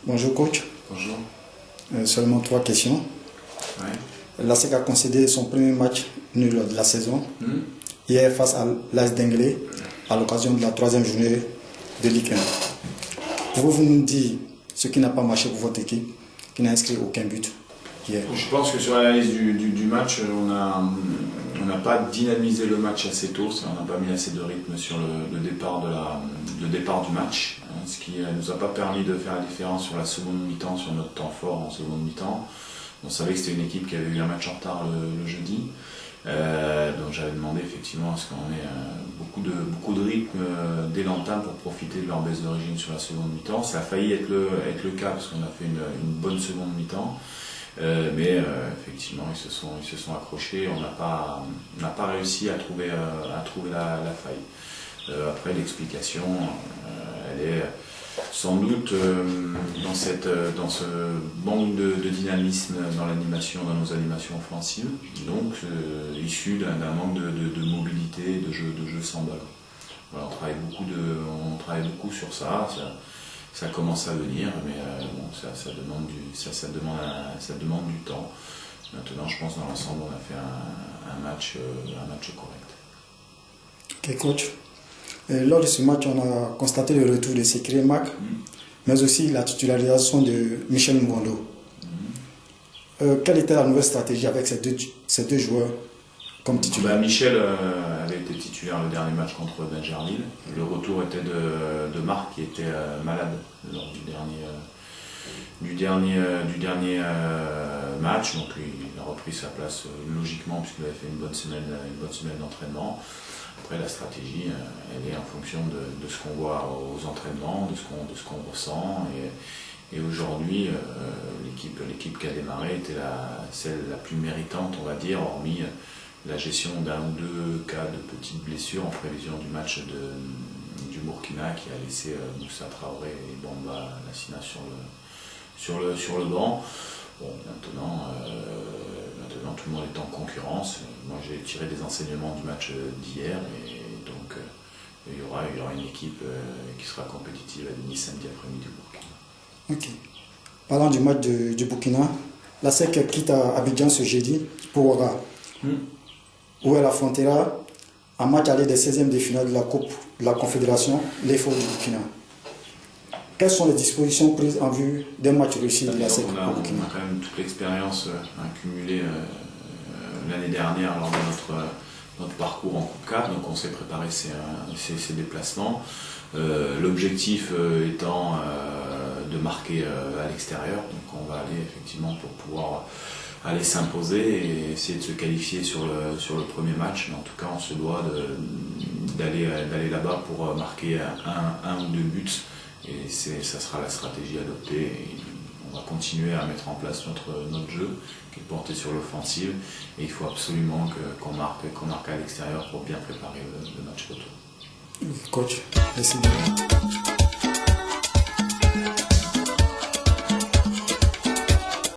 Bonjour coach. Bonjour. Seulement 3 questions. Ouais. L'ASEC a concédé son premier match nul de la saison hier face à l'AS Denglé à l'occasion de la 3e journée de Ligue 1. Pouvez-vous nous dire ce qui n'a pas marché pour votre équipe, qui n'a inscrit aucun but hier? Je pense que sur l'analyse du match, on n'a pas dynamisé le match assez tôt, on n'a pas mis assez de rythme sur le départ du match, ce qui ne nous a pas permis de faire la différence sur la seconde mi-temps, sur notre temps fort en seconde mi-temps. On savait que c'était une équipe qui avait eu un match en retard le jeudi, donc j'avais demandé effectivement à ce qu'on ait beaucoup de rythme dès l'entame pour profiter de leur baisse d'origine sur la seconde mi-temps. Ça a failli être le cas parce qu'on a fait une bonne seconde mi-temps. Mais effectivement ils se sont accrochés, on n'a pas réussi à trouver la faille. Après l'explication elle est sans doute dans ce manque de dynamisme dans nos animations offensives, donc issu d'un manque de mobilité, de jeu sans ballon. Voilà, on travaille beaucoup sur ça. Ça commence à venir, mais bon, ça demande du temps. Maintenant, je pense dans l'ensemble, on a fait un match correct. Ok, coach. Lors de ce match, on a constaté le retour de Sekri Mac, mais aussi la titularisation de Michel Mouando. Quelle était la nouvelle stratégie avec ces deux joueurs comme titulaires? Michel avait été titulaire le dernier match contre Benjerville. Le retour était de Marc qui était malade lors du dernier match. Donc il a repris sa place logiquement puisqu'il avait fait une bonne semaine d'entraînement. Après la stratégie, elle est en fonction de ce qu'on voit aux entraînements, de ce qu'on ressent. Et aujourd'hui, l'équipe qui a démarré était celle la plus méritante, on va dire, hormis la gestion d'un ou deux cas de petites blessures en prévision du match du Burkina qui a laissé Moussa Traoré et Bamba Lassina sur le banc. Bon, maintenant tout le monde est en concurrence. Moi j'ai tiré des enseignements du match d'hier et donc il y aura une équipe qui sera compétitive à Denis samedi après-midi au Burkina. Ok. Parlant du match du Burkina, l'ASEC quitte à Abidjan ce jeudi pour Ouaga, où elle affrontera un match aller des 16e de finale de la Coupe de la Confédération, l'EFO du Burkina. Quelles sont les dispositions prises en vue d'un match réussi de l'ASEC au Burkina? On a quand même toute l'expérience accumulée l'année dernière lors de notre parcours en Coupe 4, donc on s'est préparé ces déplacements. L'objectif étant de marquer à l'extérieur, donc on va aller effectivement pour pouvoir aller s'imposer et essayer de se qualifier sur le premier match. Mais en tout cas, on se doit d'aller là-bas pour marquer un ou deux buts. Et ça sera la stratégie adoptée. Et on va continuer à mettre en place notre jeu qui est porté sur l'offensive. Et il faut absolument qu'on marque à l'extérieur pour bien préparer le match retour. Coach, merci.